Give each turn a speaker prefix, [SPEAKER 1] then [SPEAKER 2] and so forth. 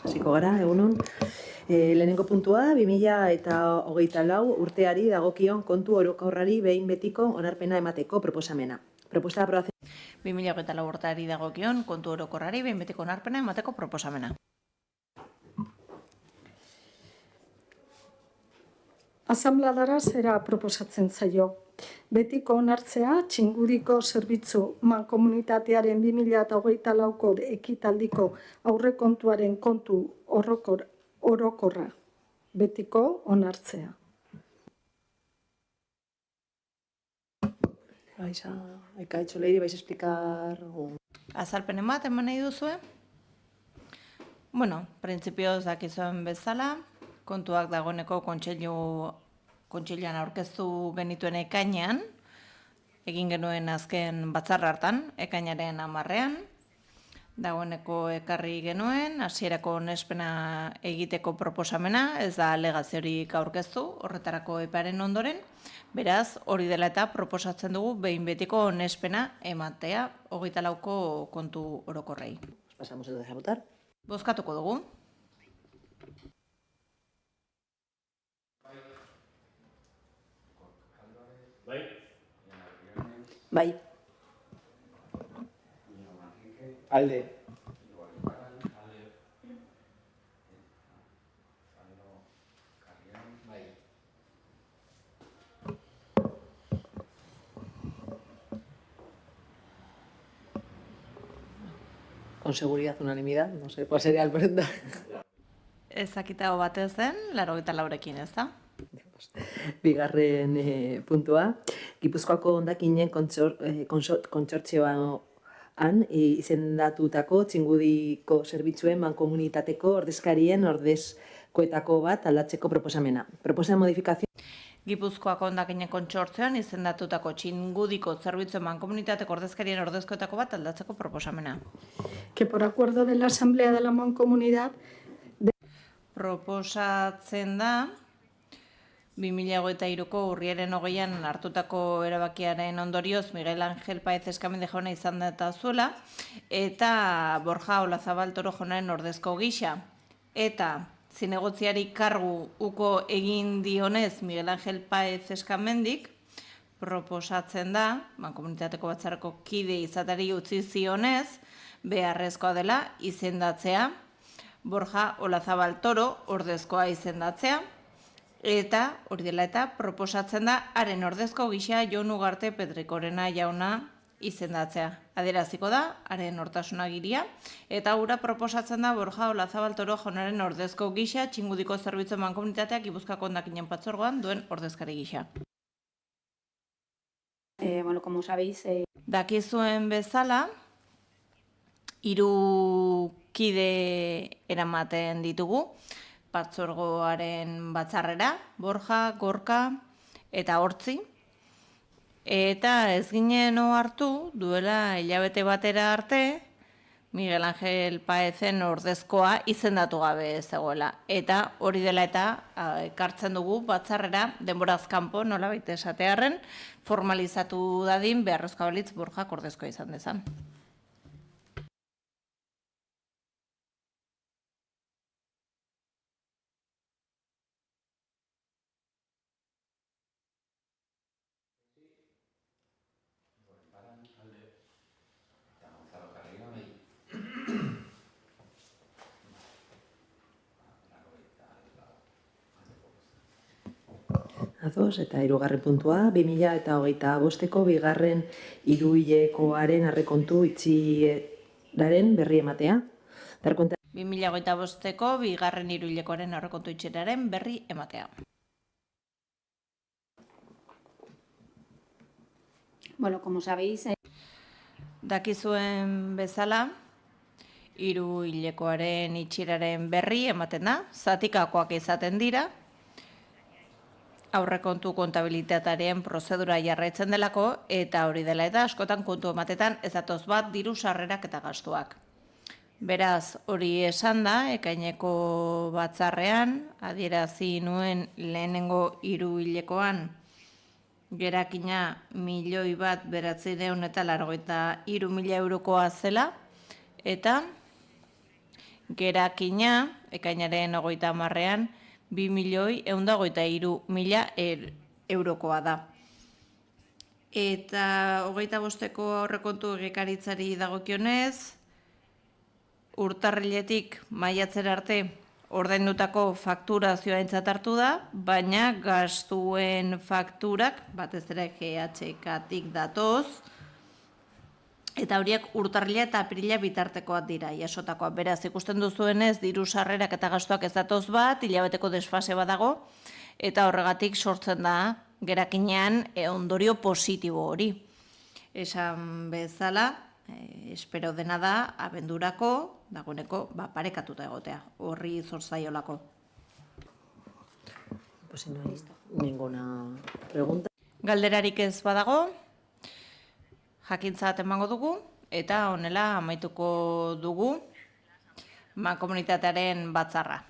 [SPEAKER 1] Hasiko gara, egunon. Lehenengo puntua, 2024 urteari dagokion kontu orokorrari behin betiko onarpena emateko proposamena. Proposta de aprobación.
[SPEAKER 2] 2024 urteari dagokion kontu orokorrari behin betiko onarpena emateko proposamena.
[SPEAKER 3] Asanbladara zera proposatzen zaio. Betiko onartzea, Txingudiko zerbitzu mankomunitatearen 2024ko ekitaldiko aurrekontuaren kontu orokorra. Betiko onartzea.
[SPEAKER 1] Ekaitxo Leire, vais a explicar...
[SPEAKER 2] Azalpenen bat eman nahi duzue? Bueno, printzipioz dakizuen bezala, kontuak dagoeneko kontseiluan aurkeztu genituen ekainean, egin genuen azken batzar hartan, ekainaren 10ean, dagoeneko ekarri genuen, hasierako onespena egiteko proposamena, ez da alegaziorik aurkeztu, horretarako epearen ondoren, beraz, hori dela eta proposatzen dugu behin betiko onespena ematea 24ko kontu orokorrei.
[SPEAKER 1] Pasamos entonces a votar.
[SPEAKER 2] Bozkatuko dugu.
[SPEAKER 1] Bai.
[SPEAKER 4] Alde.
[SPEAKER 1] Con seguridad unanimidad, no sé cuál sería el porcentaje.
[SPEAKER 2] Ezakitago batez den, 84rekin, ez da?
[SPEAKER 1] Bigarren puntua, Gipuzkoako hondakinen kontsortzioan izendatutako Txingudiko zerbitzuen mankomunitateko ordezkarien ordezkoetako bat aldatzeko proposamena. Proposa de modificación.
[SPEAKER 2] Gipuzkoako hondakinen kontsortzioan izendatutako Txingudiko zerbitzuen mankomunitateko ordezkarien ordezkoetako bat aldatzeko proposamena.
[SPEAKER 3] Que por acuerdo de la Asamblea de la Mancomunidad
[SPEAKER 2] Proposatzen da 2023ko urriaren 20an hartutako erabakiaren ondorioz Miguel Ángel Páez Eskamendi jauna izan da zuela eta Borja Olazabal Toro jaunaren ordezko gisa eta zinegotziari kargu uko egin dionez Miguel Ángel Páez Eskamendik proposatzen da mankomunitateko batzarreko kide izatari utzi zionez beharrezkoa dela izendatzea Borja Olazabal Toro ordezkoa izendatzea, eta hori dela eta proposatzen da haren ordezko gisa Jon Ugarte Pedrikorena jauna izendatzea. Adieraziko da haren nortasunagiria, eta hura proposatzen da Borja Olazabal Toro jaunaren ordezko gisa Txingudiko zerbitzu mankomunitateak Gipuzkoako hondakinen batzorgoan duen ordezkari gisa.
[SPEAKER 5] Bueno, como sabéis...
[SPEAKER 2] Dakizuen bezala, 3 kide eramaten ditugu, batzorgoaren batzarrera, Borja, Gorka eta Hortzi. Eta ez ginen hartu, duela hilabete batera arte, Miguel Ángel Páezen ordezkoa izendatu gabe zegoela. Eta hori dela eta ekartzen dugu batzarrera, denboraz kanpo, nolabait esatearren, formalizatu dadin beharrezkoa balitz Borja ordezkoa izan dezan.
[SPEAKER 1] Ados, eta 3. puntua, 2025ko bigarren hiruhilekoaren arrekontu itxieraren berri ematea.
[SPEAKER 2] 2025ko bigarren hiruhilekoaren aurrekontu itxieraren berri ematea.
[SPEAKER 5] Bueno, como sabéis...
[SPEAKER 2] Dakizuen bezala, hiruhilekoaren itxieraren berri ematen da, zatikakoak izaten dira, aurrekontu kontabilitatearen prozedura jarraitzen delako, eta hori dela eta askotan kontu ematetan ez datoz bat diru sarrerak eta gastuak. Beraz, hori esan da, ekaineko batzarrean, adierazi nuen lehenengo hiruhilekoan gerakina 1.993.000 eurokoa zela, eta Gerakina, ekainaren 30ean, 2.123.000 eurokoa da. Eta 25ko aurrekontu egikaritzari dagokionez, urtarriletik maiatzera arte ordaindutako fakturazioa aintzat hartu da, baina gastuen fakturak, batez ere GHK-tik datoz, eta horiek urtarrila eta apirila bitartekoak dira, jasotakoak. Beraz, ikusten duzuenez, diru sarrerak eta gastuak ez datoz bat, hilabeteko desfase bat dago, eta horregatik sortzen da gerakinean ondorio positibo hori. Esan bezala, espero dena da, abendurako, dagoeneko, parekatuta egotea, horri zor zaiolako.
[SPEAKER 1] Pues si no hay ninguna pregunta.
[SPEAKER 2] Galderarik ez badago, jakintzat emango dugu, eta honela amaituko dugu komunitatearen batzarra.